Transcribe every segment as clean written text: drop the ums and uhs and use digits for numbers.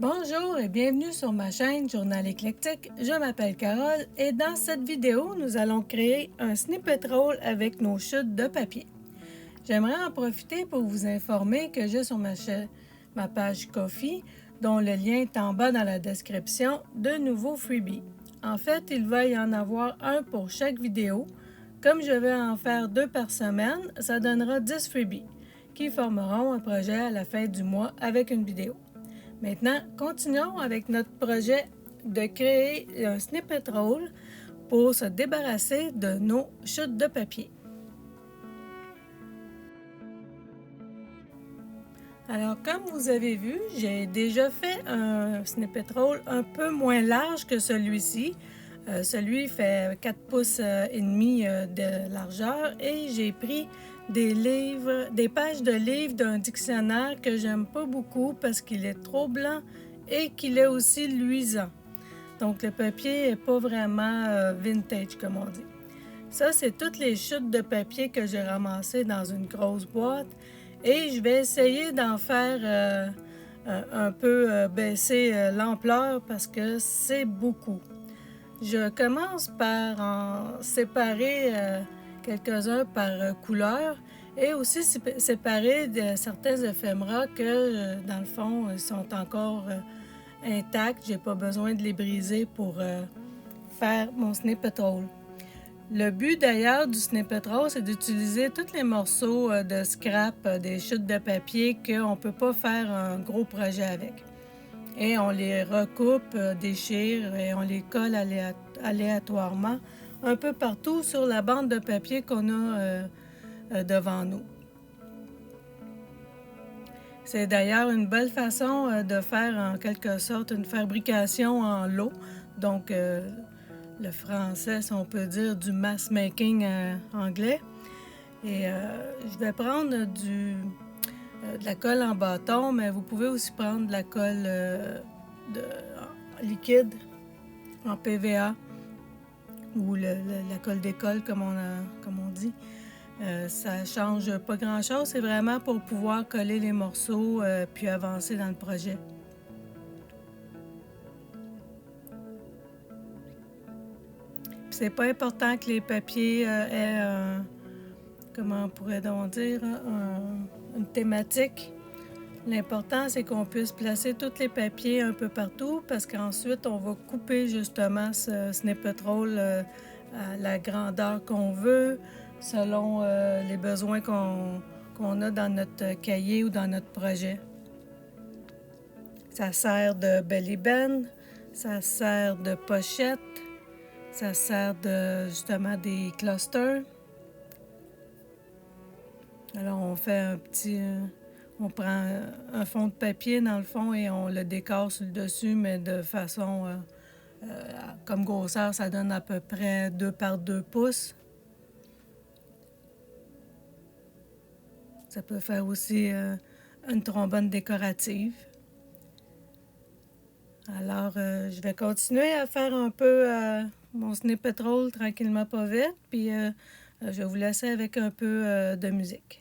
Bonjour et bienvenue sur ma chaîne Journal éclectique. Je m'appelle Carole et dans cette vidéo, nous allons créer un snippet roll avec nos chutes de papier. J'aimerais en profiter pour vous informer que j'ai sur ma page Ko-fi, dont le lien est en bas dans la description, de nouveaux freebies. En fait, il va y en avoir un pour chaque vidéo. Comme je vais en faire 2 par semaine, ça donnera 10 freebies qui formeront un projet à la fin du mois avec une vidéo. Maintenant, continuons avec notre projet de créer un snippet roll pour se débarrasser de nos chutes de papier. Alors, comme vous avez vu, j'ai déjà fait un snippet roll un peu moins large que celui-ci. Celui fait 4 pouces et demi de largeur et j'ai pris des pages de livres d'un dictionnaire que j'aime pas beaucoup parce qu'il est trop blanc et qu'il est aussi luisant. Donc le papier n'est pas vraiment vintage comme on dit. Ça, c'est toutes les chutes de papier que j'ai ramassées dans une grosse boîte et je vais essayer d'en faire un peu baisser l'ampleur parce que c'est beaucoup. Je commence par en séparer quelques-uns par couleur et aussi séparer certains éphéméras que, dans le fond, sont encore intacts. Je n'ai pas besoin de les briser pour faire mon snippet roll. Le but d'ailleurs du snippet roll, c'est d'utiliser tous les morceaux de scrap, des chutes de papier qu'on ne peut pas faire un gros projet avec. Et on les recoupe, déchire et on les colle aléatoirement un peu partout sur la bande de papier qu'on a devant nous. C'est d'ailleurs une belle façon de faire en quelque sorte une fabrication en lot. Donc, le français, si on peut dire, du mass making anglais. Et je vais prendre de la colle en bâton, mais vous pouvez aussi prendre de la colle liquide en PVA ou la colle d'école comme on dit. Ça change pas grand-chose, c'est vraiment pour pouvoir coller les morceaux puis avancer dans le projet. Puis c'est pas important que les papiers aient comment on pourrait donc dire, une thématique. L'important, c'est qu'on puisse placer tous les papiers un peu partout parce qu'ensuite, on va couper justement ce snippet roll à la grandeur qu'on veut, selon les besoins qu'on a dans notre cahier ou dans notre projet. Ça sert de belly band, ça sert de pochette, ça sert de justement des clusters. Alors, on fait on prend un fond de papier dans le fond et on le décore sur le dessus, mais de façon, comme grosseur, ça donne à peu près 2 par 2 pouces. Ça peut faire aussi une trombone décorative. Alors, je vais continuer à faire un peu mon snippet roll tranquillement pas vite, puis je vais vous laisser avec un peu de musique.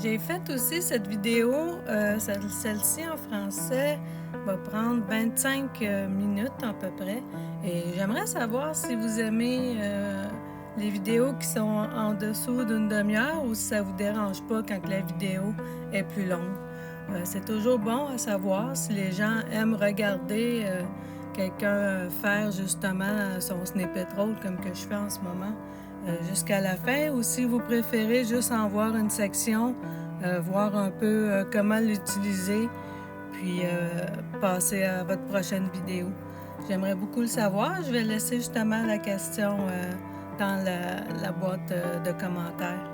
J'ai fait aussi cette vidéo, celle-ci en français va prendre 25 minutes à peu près. Et j'aimerais savoir si vous aimez les vidéos qui sont en dessous d'une demi-heure ou si ça vous dérange pas quand la vidéo est plus longue. C'est toujours bon à savoir si les gens aiment regarder quelqu'un faire justement son snippet roll comme que je fais en ce moment jusqu'à la fin, ou si vous préférez juste en voir une section, voir un peu comment l'utiliser, puis passer à votre prochaine vidéo. J'aimerais beaucoup le savoir. Je vais laisser justement la question dans la boîte de commentaires.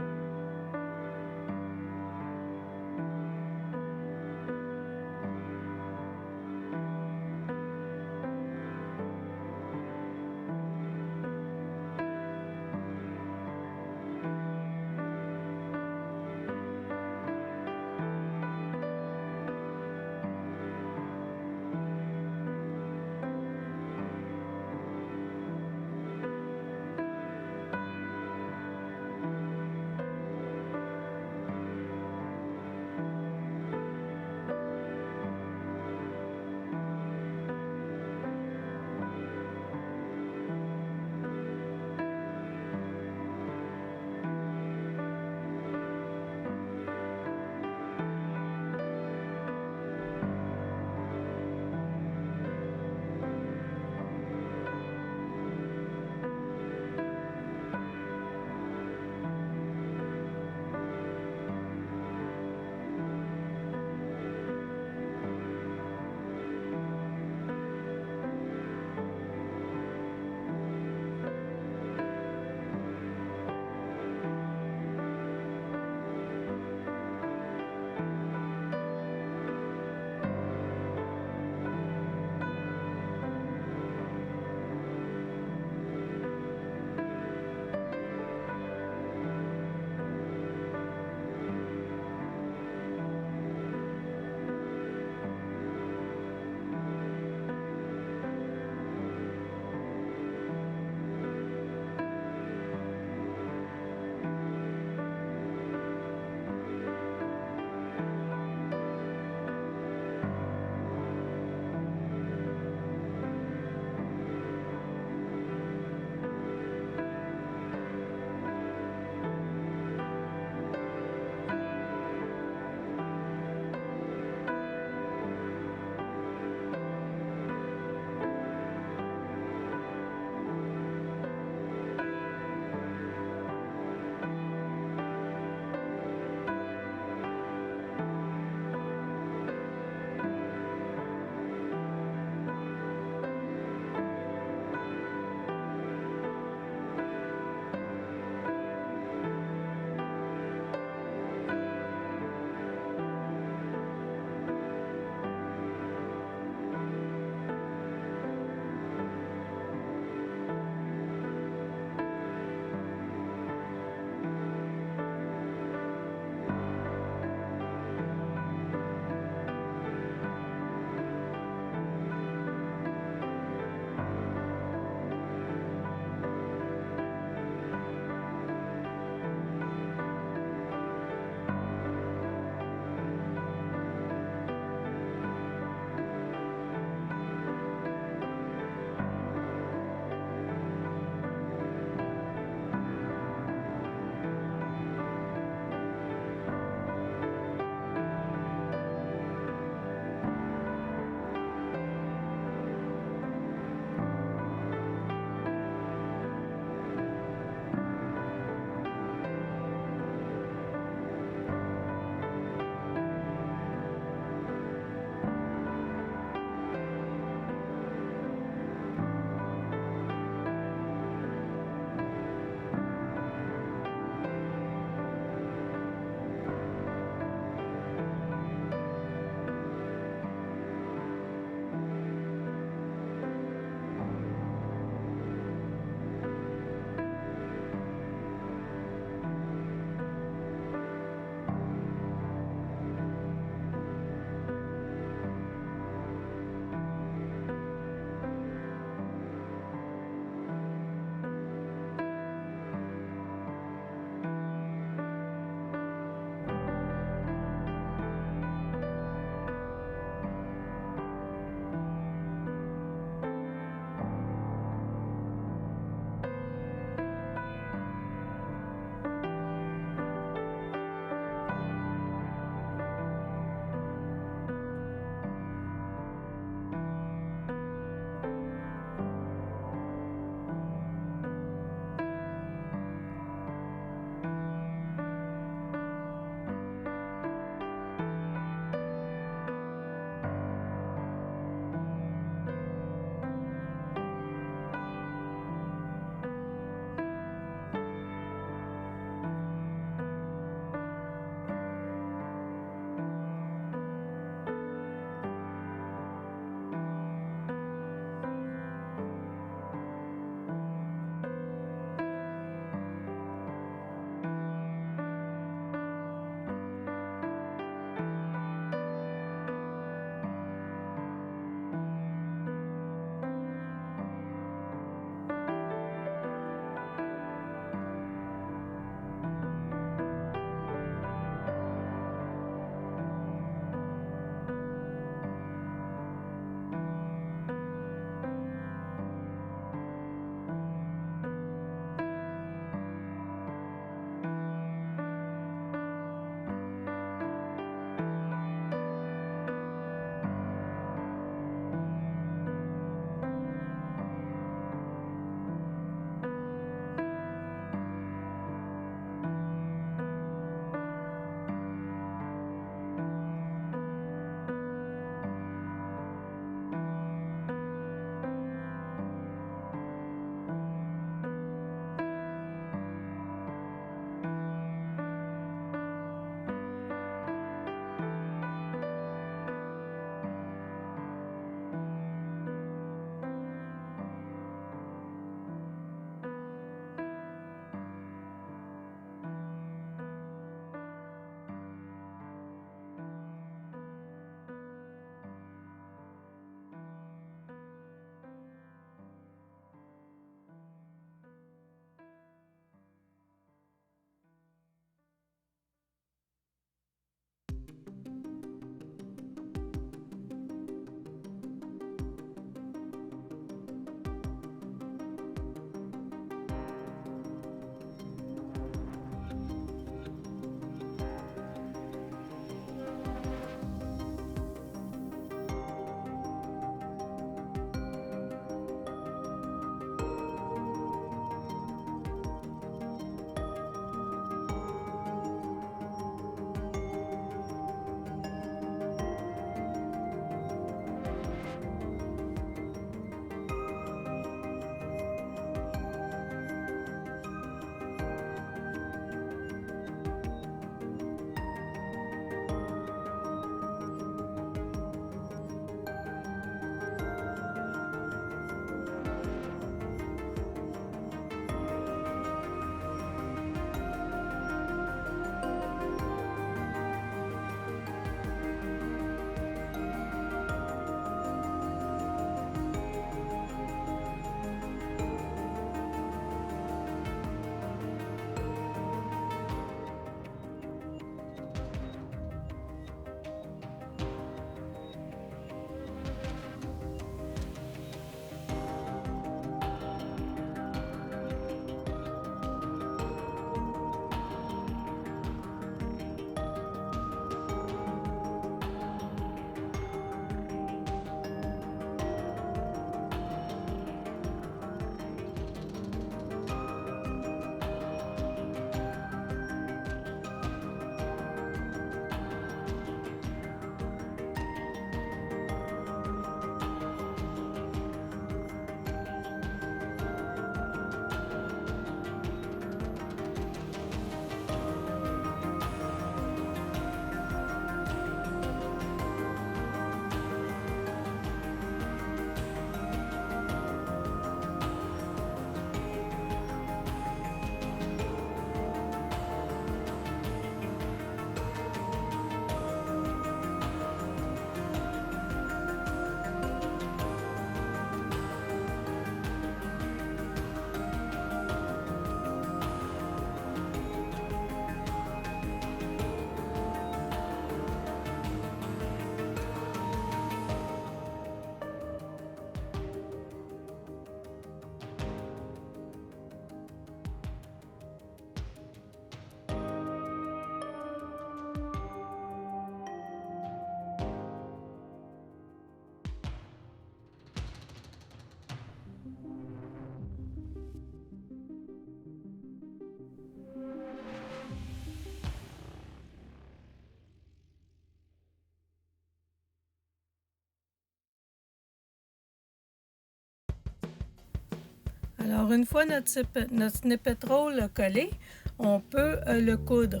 Alors, une fois notre snippet roll collé, on peut le coudre.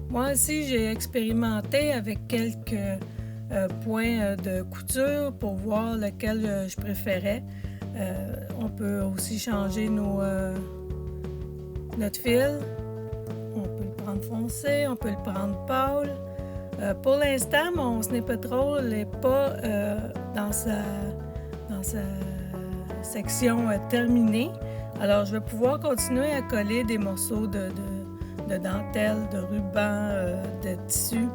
Moi aussi, j'ai expérimenté avec quelques points de couture pour voir lequel je préférais. On peut aussi changer notre fil. On peut le prendre foncé, on peut le prendre pâle. Pour l'instant, mon snippet roll n'est pas dans sa section terminée. Alors, je vais pouvoir continuer à coller des morceaux de dentelle, de ruban, de tissu,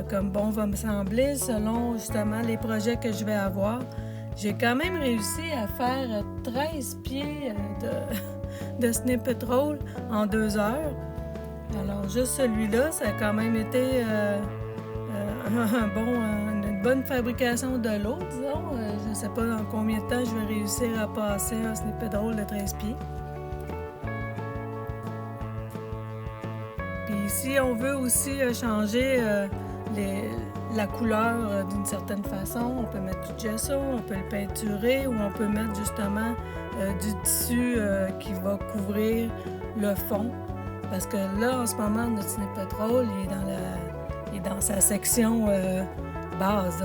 comme bon va me sembler, selon justement les projets que je vais avoir. J'ai quand même réussi à faire 13 pieds de snippet roll en 2 heures. Alors, juste celui-là, ça a quand même été une bonne fabrication de l'eau, disons. Je ne sais pas dans combien de temps je vais réussir à passer un snippet roll de 13 pieds. Puis si on veut aussi changer la couleur d'une certaine façon, on peut mettre du gesso, on peut le peinturer ou on peut mettre justement du tissu qui va couvrir le fond. Parce que là, en ce moment, notre snippet roll est dans sa section base.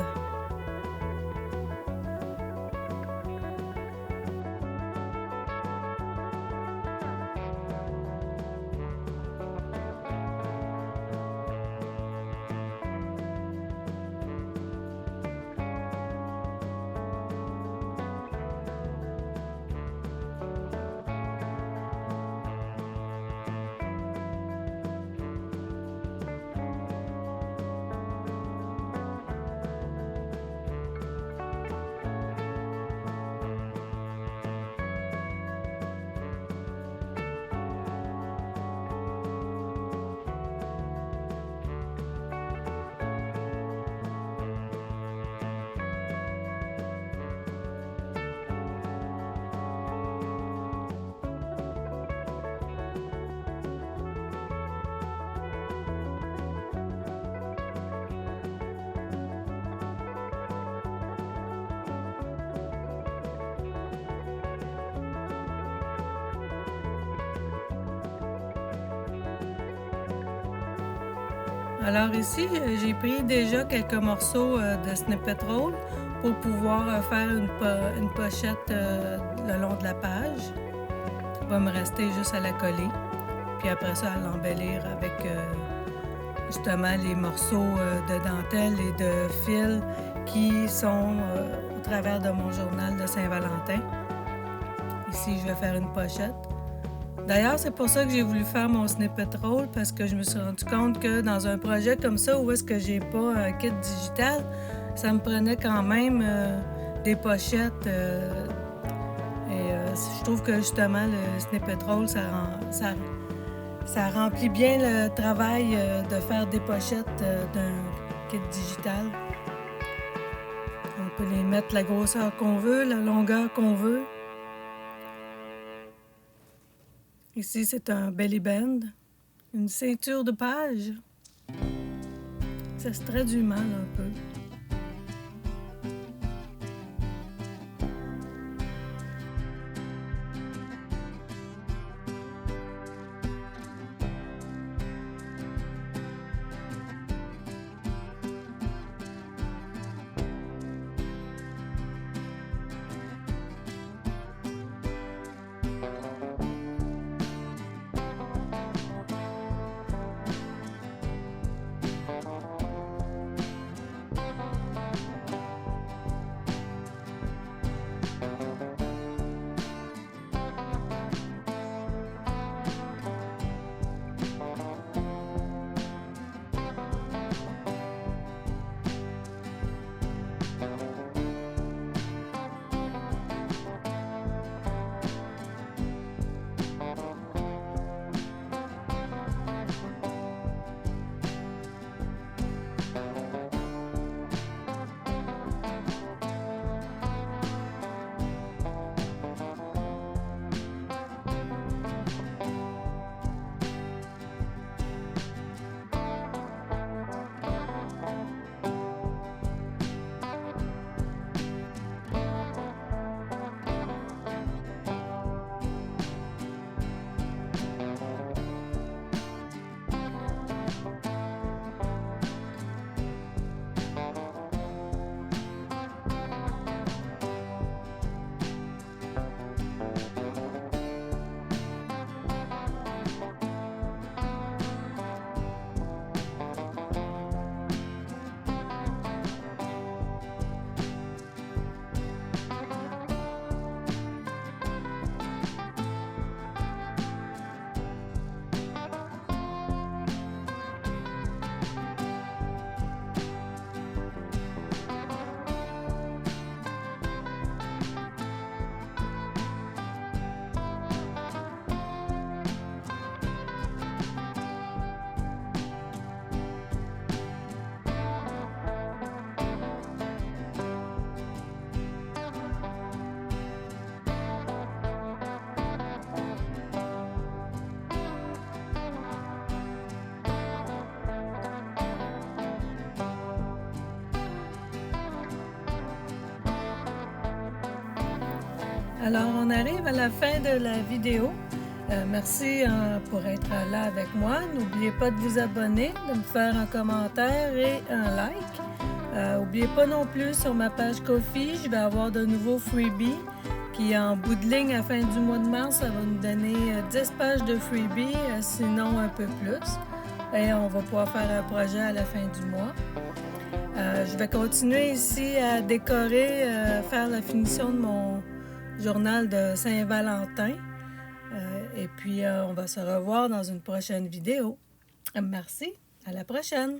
Alors ici, j'ai pris déjà quelques morceaux de snippet roll pour pouvoir faire une pochette le long de la page. Il va me rester juste à la coller. Puis après ça, à l'embellir avec justement les morceaux de dentelle et de fil qui sont au travers de mon journal de Saint-Valentin. Ici, je vais faire une pochette. D'ailleurs, c'est pour ça que j'ai voulu faire mon snippet roll, parce que je me suis rendu compte que dans un projet comme ça, où est-ce que j'ai pas un kit digital, ça me prenait quand même des pochettes. Je trouve que justement, le snippet roll, ça remplit bien le travail de faire des pochettes d'un kit digital. On peut les mettre la grosseur qu'on veut, la longueur qu'on veut. Ici, c'est un belly band, une ceinture de page. Ça se traduit mal un peu. Alors, on arrive à la fin de la vidéo. Merci pour être là avec moi. N'oubliez pas de vous abonner, de me faire un commentaire et un like. N'oubliez pas non plus sur ma page Ko-fi, je vais avoir de nouveaux freebies. Puis en bout de ligne, à la fin du mois de mars, ça va nous donner 10 pages de freebies, sinon un peu plus. Et on va pouvoir faire un projet à la fin du mois. Je vais continuer ici à décorer, faire la finition de mon journal de Saint-Valentin. Et puis, on va se revoir dans une prochaine vidéo. Merci, à la prochaine!